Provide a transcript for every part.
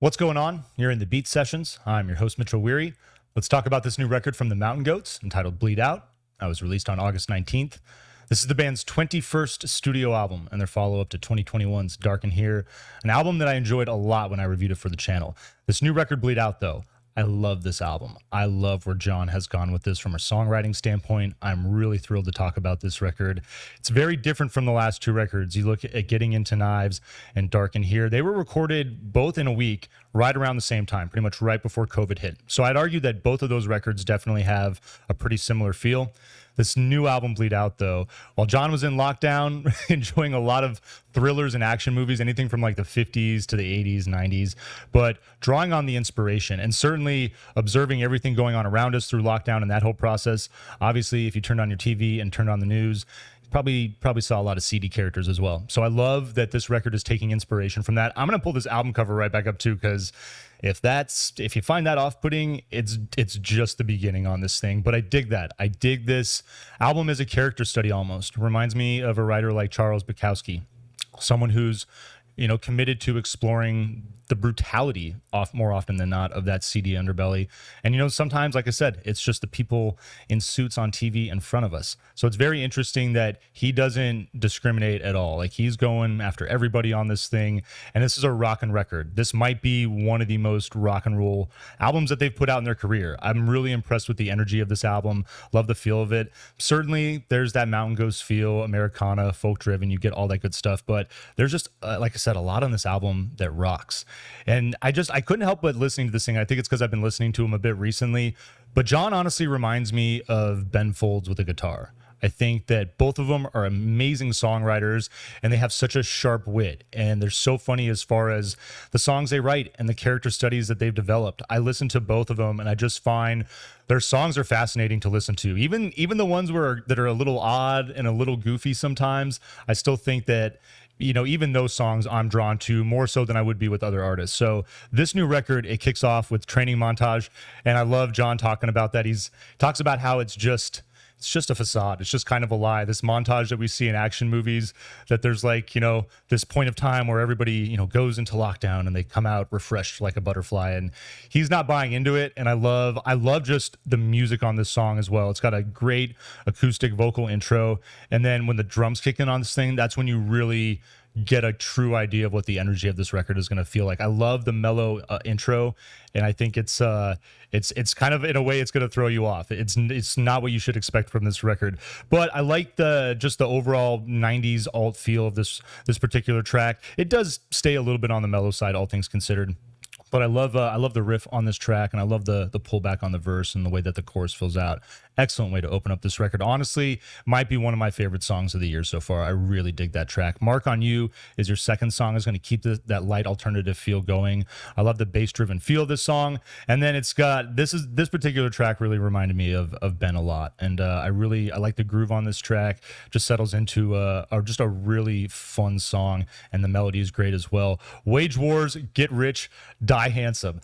What's going on? You're in the Beat Sessions. I'm your host, Mitchell Weary. Let's talk about this new record from the Mountain Goats entitled Bleed Out. That was released on August 19th. This is the band's 21st studio album and their follow-up to 2021's Dark in Here, an album that I enjoyed a lot when I reviewed it for the channel. This new record, Bleed Out, though, I love this album. I love where John has gone with this from a songwriting standpoint. I'm really thrilled to talk about this record. It's very different from the last two records. You look at Getting Into Knives and Dark in Here. They were recorded both in a week, right around the same time, pretty much right before COVID hit. So I'd argue that both of those records definitely have a pretty similar feel. This new album, Bleed Out, though, while John was in lockdown, enjoying a lot of thrillers and action movies, anything from like the 50s to the 80s, 90s, but drawing on the inspiration and certainly observing everything going on around us through lockdown and that whole process. Obviously, if you turned on your TV and turned on the news, probably saw a lot of seedy characters as well. So I love that this record is taking inspiration from that. I'm going to pull this album cover right back up too, because if you find that off-putting, it's just the beginning on this thing. But I dig that. I dig this album as a character study almost. Reminds me of a writer like Charles Bukowski, someone who's committed to exploring the brutality more often than not of that seedy underbelly. And sometimes, like I said, it's just the people in suits on TV in front of us. So it's very interesting that he doesn't discriminate at all. Like, he's going after everybody on this thing. And this is a rockin' record. This might be one of the most rock and roll albums that they've put out in their career. I'm really impressed with the energy of this album. Love the feel of it. Certainly there's that Mountain Goats feel, Americana, folk driven. You get all that good stuff, but there's just like I said, a lot on this album that rocks. And I couldn't help but listening to this thing. I think it's because I've been listening to him a bit recently, but John honestly reminds me of Ben Folds with a guitar. I think that both of them are amazing songwriters, and they have such a sharp wit, and they're so funny as far as the songs they write and the character studies that they've developed. I listen to both of them, and I just find their songs are fascinating to listen to. Even the ones that are a little odd and a little goofy sometimes, I still think that even those songs I'm drawn to more so than I would be with other artists. So this new record, it kicks off with Training Montage, and I love John talking about that. He talks about how it's just a facade. It's just kind of a lie. This montage that we see in action movies, that there's this point of time where everybody, goes into lockdown and they come out refreshed like a butterfly, and he's not buying into it. And I love just the music on this song as well. It's got a great acoustic vocal intro. And then when the drums kick in on this thing, that's when you really get a true idea of what the energy of this record is going to feel like. I love the mellow intro, and I think it's kind of, in a way, it's going to throw you off. It's not what you should expect from this record, but I like the overall 90s alt feel of this particular track. It does stay a little bit on the mellow side, all things considered. But I love the riff on this track, and I love the pullback on the verse and the way that the chorus fills out. Excellent way to open up this record. Honestly, might be one of my favorite songs of the year so far. I really dig that track. Mark on You is your second song. Is going to keep that light alternative feel going. I love the bass-driven feel of this song. And then it's got this particular track really reminded me of Ben a lot, and I like the groove on this track. Just settles into just a really fun song, and the melody is great as well. Wage Wars, Get Rich, Die Handsome.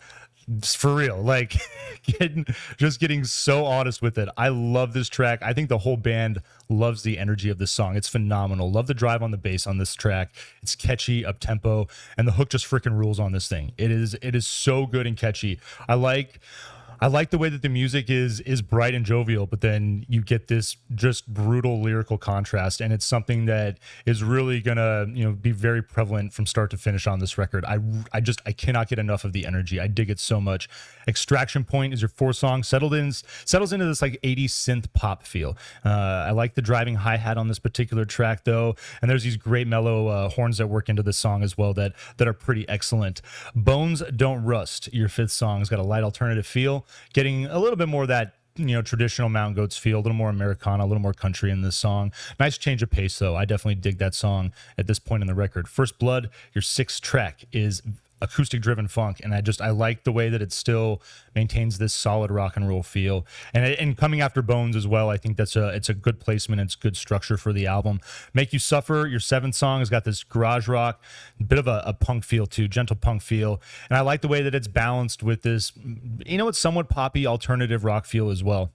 For real, like getting so honest with it. I love this track. I think the whole band loves the energy of this song. It's phenomenal. Love the drive on the bass on this track. It's catchy, up tempo, and the hook just freaking rules on this thing. It is so good and catchy. I like the way that the music is bright and jovial, but then you get this just brutal lyrical contrast, and it's something that is really gonna be very prevalent from start to finish on this record. I cannot get enough of the energy. I dig it so much. Extraction Point is your fourth song. Settles into this like 80s synth pop feel. I like the driving hi-hat on this particular track though, and there's these great mellow horns that work into this song as well that are pretty excellent. Bones Don't Rust, your fifth song, has got a light alternative feel, getting a little bit more of that traditional Mountain Goats feel, a little more Americana, a little more country in this song. Nice change of pace though. I definitely dig that song at this point in the record. First Blood, your sixth track, is acoustic driven funk, and I like the way that it still maintains this solid rock and roll feel, and coming after Bones as well. I think it's a good placement. It's good structure for the album. Make You Suffer, your seventh song, has got this garage rock, a bit of a punk feel too, gentle punk feel, and I like the way that it's balanced with this it's somewhat poppy alternative rock feel as well.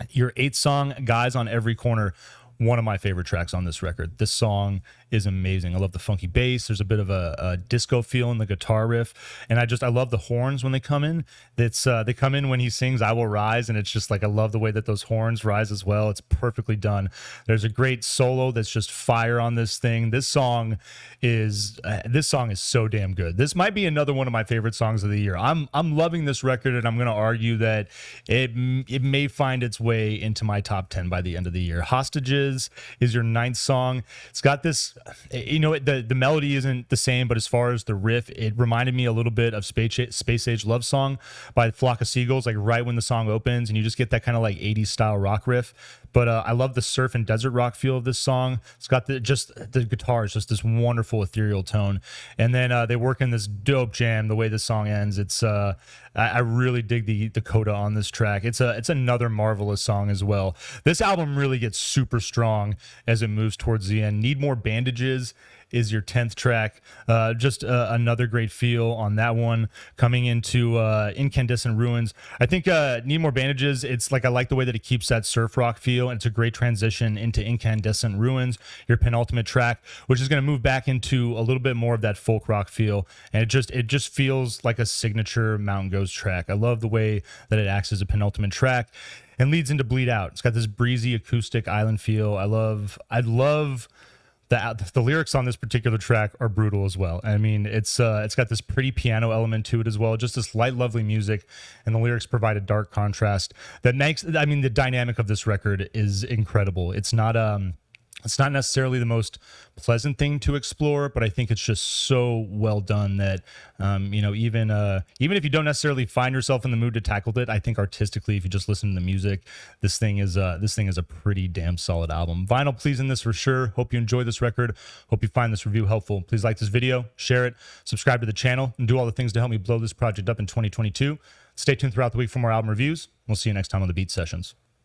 Your eighth song, Guys on Every Corner, one of my favorite tracks on this record. This song is amazing. I love the funky bass. There's a bit of a disco feel in the guitar riff, and I love the horns when they come in. It's they come in when he sings "I Will Rise," and it's just like I love the way that those horns rise as well. It's perfectly done. There's a great solo that's just fire on this thing. This song is so damn good. This might be another one of my favorite songs of the year. I'm loving this record, and I'm going to argue that it may find its way into my top 10 by the end of the year. Hostages is your 9th song. It's got this, the melody isn't the same, but as far as the riff, it reminded me a little bit of Space Age Love Song by Flock of Seagulls, like right when the song opens, and you just get that kind of like 80s style rock riff. But I love the surf and desert rock feel of this song. It's got the guitar is just this wonderful ethereal tone, and then they work in this dope jam. The way the song ends, it's I really dig the coda on this track. It's another marvelous song as well. This album really gets super strong as it moves towards the end. Need More Bandages is your 10th track. Just another great feel on that one. Coming into Incandescent Ruins, I think Need More Bandages, it's like I like the way that it keeps that surf rock feel, and it's a great transition into Incandescent Ruins, your penultimate track, which is going to move back into a little bit more of that folk rock feel, and it just feels like a signature Mountain Goats track. I love the way that it acts as a penultimate track and leads into Bleed Out. It's got this breezy acoustic island feel. I love the lyrics on this particular track are brutal as well. I mean, it's got this pretty piano element to it as well, just this light, lovely music, and the lyrics provide a dark contrast that makes, I mean, the dynamic of this record is incredible. It's not necessarily the most pleasant thing to explore, but I think it's just so well done that, even if you don't necessarily find yourself in the mood to tackle it, I think artistically, if you just listen to the music, this thing is a pretty damn solid album. Vinyl pleasing in this for sure. Hope you enjoy this record. Hope you find this review helpful. Please like this video, share it, subscribe to the channel, and do all the things to help me blow this project up in 2022. Stay tuned throughout the week for more album reviews. We'll see you next time on the Beat Sessions.